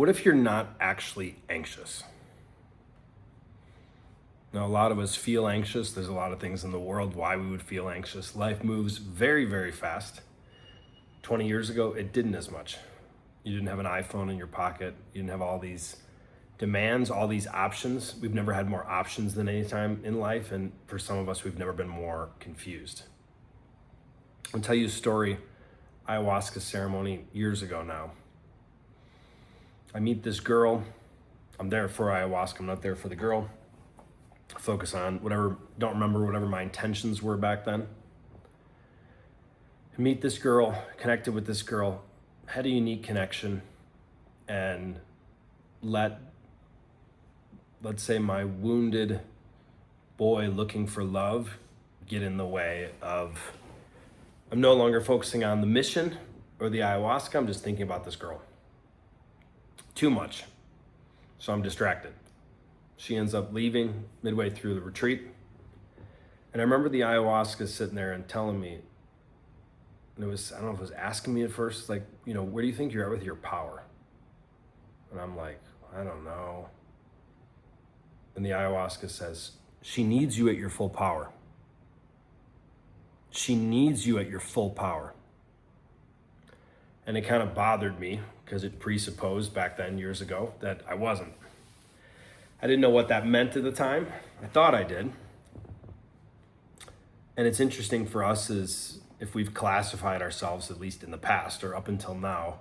What if you're not actually anxious? Now, a lot of us feel anxious. There's a lot of things in the world why we would feel anxious. Life moves very, very fast. 20 years ago, it didn't as much. You didn't have an iPhone in your pocket. You didn't have all these demands, all these options. We've never had more options than any time in life. And for some of us, we've never been more confused. I'll tell you a story, ayahuasca ceremony years ago now. I meet this girl. I'm there for ayahuasca. I'm not there for the girl. Focus on whatever, don't remember whatever my intentions were back then. I meet this girl, connected with this girl, had a unique connection, and let's say my wounded boy looking for love get in the way of, I'm no longer focusing on the mission or the ayahuasca, I'm just thinking about this girl. Too much. So I'm distracted. She ends up leaving midway through the retreat. And I remember the ayahuasca sitting there and telling me, and it was, I don't know if it was asking me at first, like, where do you think you're at with your power? And I'm like, I don't know. And the ayahuasca says, she needs you at your full power. She needs you at your full power. And it kind of bothered me because it presupposed back then, years ago, that I wasn't. I didn't know what that meant at the time. I thought I did. And it's interesting for us is if we've classified ourselves, at least in the past or up until now,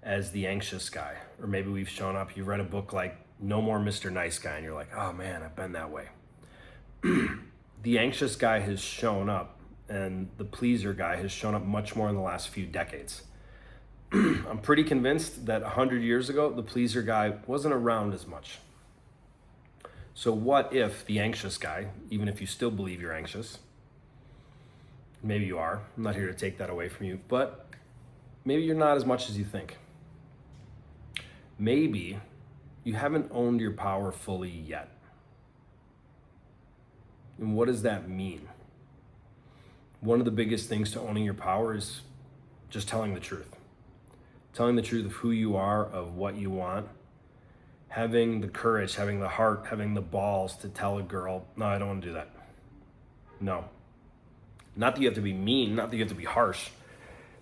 as the anxious guy. Or maybe we've shown up, you've read a book like No More Mr. Nice Guy, and you're like, oh man, I've been that way. The anxious guy has shown up, and the pleaser guy has shown up much more in the last few decades. I'm pretty convinced that 100 years ago, the pleaser guy wasn't around as much. So what if the anxious guy, even if you still believe you're anxious, maybe you are, I'm not here to take that away from you, but maybe you're not as much as you think. Maybe you haven't owned your power fully yet. And what does that mean? One of the biggest things to owning your power is just telling the truth. Telling the truth of who you are, of what you want. Having the courage, having the heart, having the balls to tell a girl, no, I don't want to do that. No. Not that you have to be mean, not that you have to be harsh,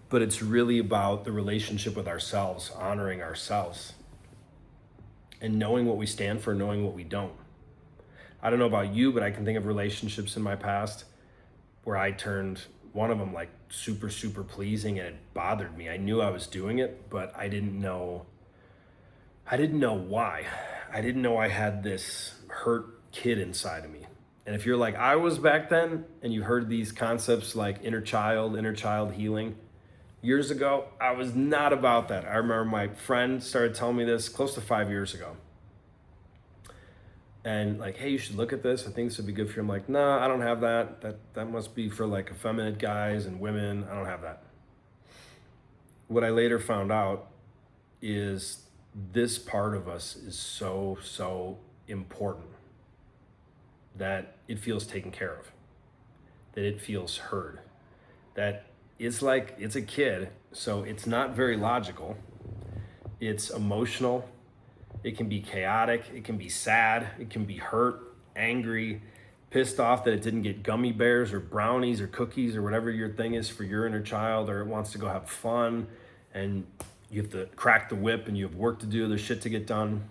but it's really about the relationship with ourselves, honoring ourselves, and knowing what we stand for, knowing what we don't. I don't know about you, but I can think of relationships in my past where I turned one of them like super, super pleasing, and it bothered me. I knew I was doing it, but I didn't know why. I didn't know I had this hurt kid inside of me. And if you're like I was back then, and you heard these concepts like inner child healing, years ago, I was not about that. I remember my friend started telling me this close to 5 years ago. And like, hey, you should look at this. I think this would be good for you. I'm like, no, I don't have that. That must be for like effeminate guys and women. I don't have that. What I later found out is this part of us is so, so important that it feels taken care of, that it feels heard, that it's like, it's a kid, so it's not very logical. It's emotional. It can be chaotic. It can be sad. It can be hurt, angry, pissed off that it didn't get gummy bears or brownies or cookies or whatever your thing is for your inner child, or it wants to go have fun and you have to crack the whip and you have work to do, there's shit to get done.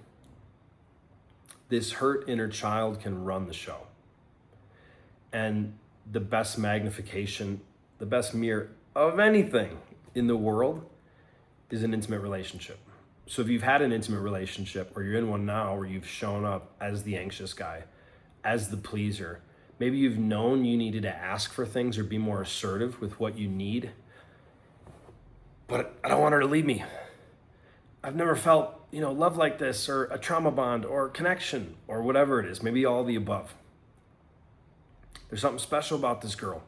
This hurt inner child can run the show. And the best magnification, the best mirror of anything in the world is an intimate relationship. So if you've had an intimate relationship, or you're in one now where you've shown up as the anxious guy, as the pleaser, maybe you've known you needed to ask for things or be more assertive with what you need, but I don't want her to leave me. I've never felt, love like this, or a trauma bond, or connection, or whatever it is, maybe all the above. There's something special about this girl.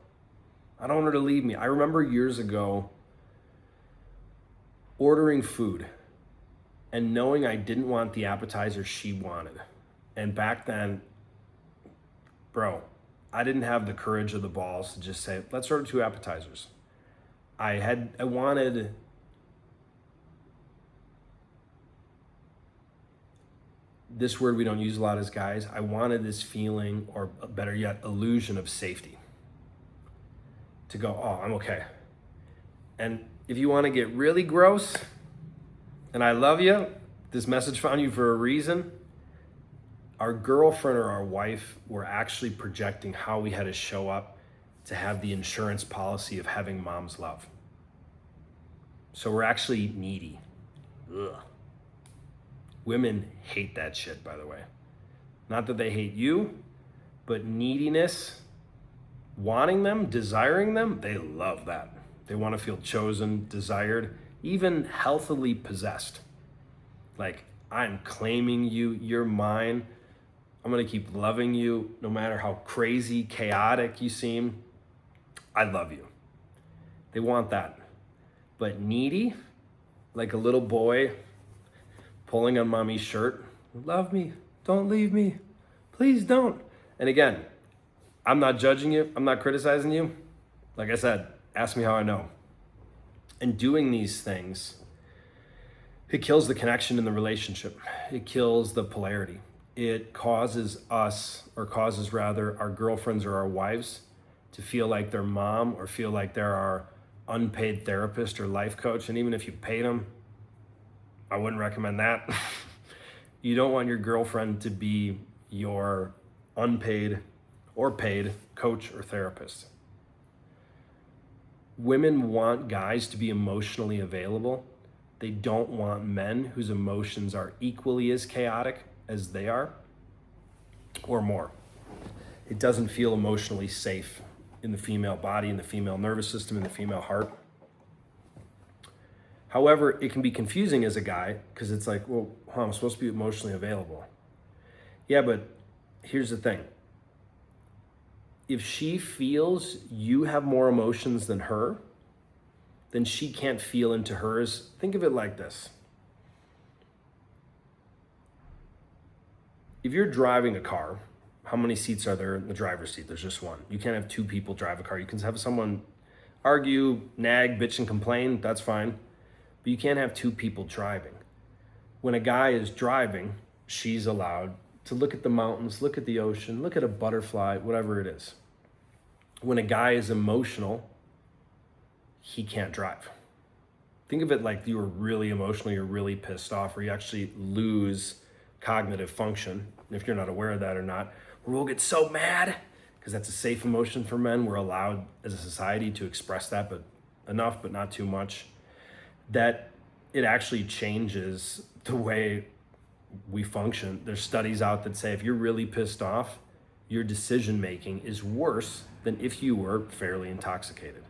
I don't want her to leave me. I remember years ago ordering food and knowing I didn't want the appetizer she wanted. And back then, bro, I didn't have the courage or the balls to just say, let's order 2 appetizers. I wanted this word we don't use a lot as guys, I wanted this feeling, or better yet, illusion of safety. To go, oh, I'm okay. And if you want to get really gross, and I love you, this message found you for a reason, our girlfriend or our wife were actually projecting how we had to show up to have the insurance policy of having mom's love. So we're actually needy. Ugh. Women hate that shit, by the way. Not that they hate you, but neediness, wanting them, desiring them, they love that. They want to feel chosen, desired, even healthily possessed. Like, I'm claiming you, you're mine. I'm gonna keep loving you no matter how crazy, chaotic you seem. I love you. They want that. But needy, like a little boy pulling on mommy's shirt, love me, don't leave me, please don't. And again, I'm not judging you, I'm not criticizing you. Like I said, ask me how I know. And doing these things, it kills the connection in the relationship. It kills the polarity. It causes us, or causes rather, our girlfriends or our wives to feel like their mom, or feel like they're our unpaid therapist or life coach. And even if you paid them, I wouldn't recommend that. You don't want your girlfriend to be your unpaid or paid coach or therapist. Women want guys to be emotionally available. They don't want men whose emotions are equally as chaotic as they are, or more. It doesn't feel emotionally safe in the female body, in the female nervous system, in the female heart. However, it can be confusing as a guy, because it's like, well, I'm supposed to be emotionally available. Yeah, but here's the thing. If she feels you have more emotions than her, then she can't feel into hers. Think of it like this. If you're driving a car, how many seats are there in the driver's seat? There's just one. You can't have two people drive a car. You can have someone argue, nag, bitch, and complain. That's fine. But you can't have two people driving. When a guy is driving, she's allowed to look at the mountains, look at the ocean, look at a butterfly, whatever it is. When a guy is emotional, he can't drive. Think of it like you were really emotional, you're really pissed off, or you actually lose cognitive function, if you're not aware of that or not, where we'll get so mad, because that's a safe emotion for men. We're allowed as a society to express that, but enough, but not too much, that it actually changes the way we function. There's studies out that say if you're really pissed off, your decision making is worse than if you were fairly intoxicated,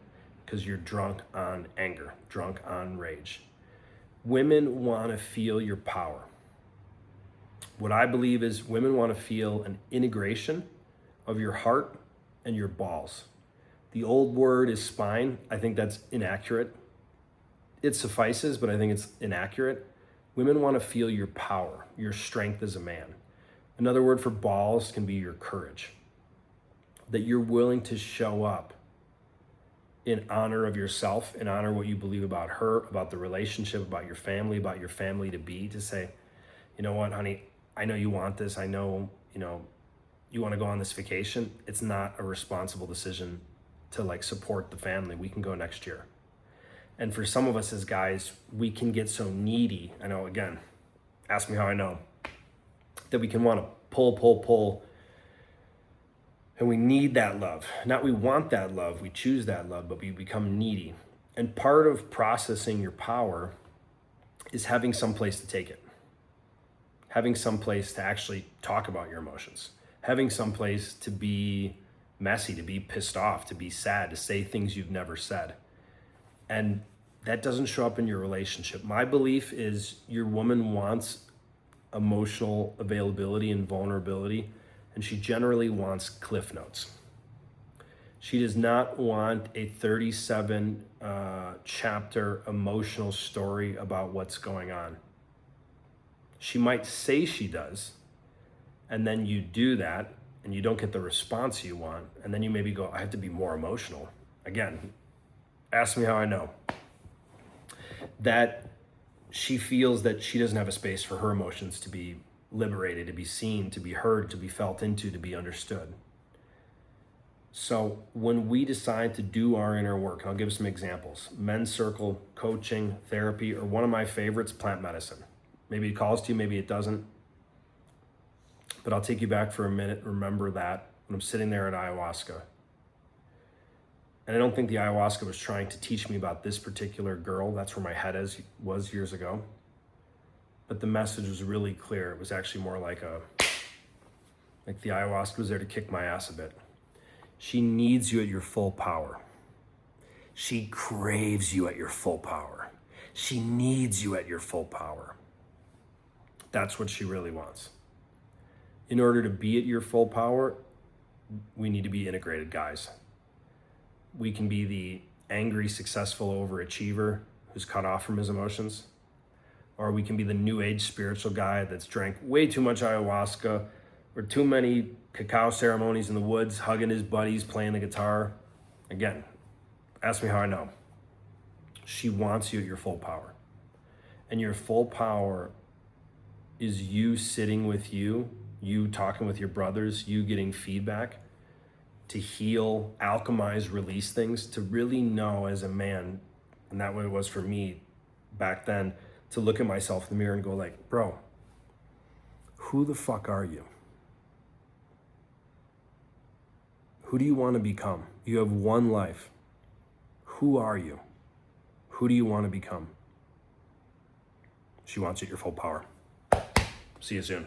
because you're drunk on anger, drunk on rage. Women want to feel your power. What I believe is women want to feel an integration of your heart and your balls. The old word is spine. I think that's inaccurate. It suffices, but I think it's inaccurate. Women want to feel your power, your strength as a man. Another word for balls can be your courage. That you're willing to show up in honor of yourself, in honor of what you believe about her, about the relationship, about your family to be, to say, you know what, honey, I know you want this. I know, you want to go on this vacation. It's not a responsible decision to like support the family. We can go next year. And for some of us as guys, we can get so needy. I know, again, ask me how I know, that we can want to pull. And we need that love. Not we want that love, we choose that love, but we become needy. And part of processing your power is having some place to take it. Having some place to actually talk about your emotions. Having some place to be messy, to be pissed off, to be sad, to say things you've never said. And that doesn't show up in your relationship. My belief is your woman wants emotional availability and vulnerability, and she generally wants cliff notes. She does not want a 37 chapter emotional story about what's going on. She might say she does, and then you do that, and you don't get the response you want, and then you maybe go, I have to be more emotional. Again, ask me how I know. That she feels that she doesn't have a space for her emotions to be liberated, to be seen, to be heard, to be felt into, to be understood. So when we decide to do our inner work, and I'll give some examples: men's circle, coaching, therapy, or one of my favorites, plant medicine. Maybe it calls to you, maybe it doesn't. But I'll take you back for a minute. Remember that when I'm sitting there at ayahuasca. And I don't think the ayahuasca was trying to teach me about this particular girl. That's where my head was years ago. But the message was really clear. It was actually more like the ayahuasca was there to kick my ass a bit. She needs you at your full power. She craves you at your full power. She needs you at your full power. That's what she really wants. In order to be at your full power, we need to be integrated, guys. We can be the angry, successful overachiever who's cut off from his emotions, or we can be the new age spiritual guy that's drank way too much ayahuasca or too many cacao ceremonies in the woods, hugging his buddies, playing the guitar. Again, ask me how I know. She wants you at your full power. And your full power is you sitting with you talking with your brothers, you getting feedback to heal, alchemize, release things, to really know as a man, and that way it was for me back then, to look at myself in the mirror and go like, bro, who the fuck are you? Who do you want to become? You have one life. Who are you? Who do you want to become? She wants you at your full power. See you soon.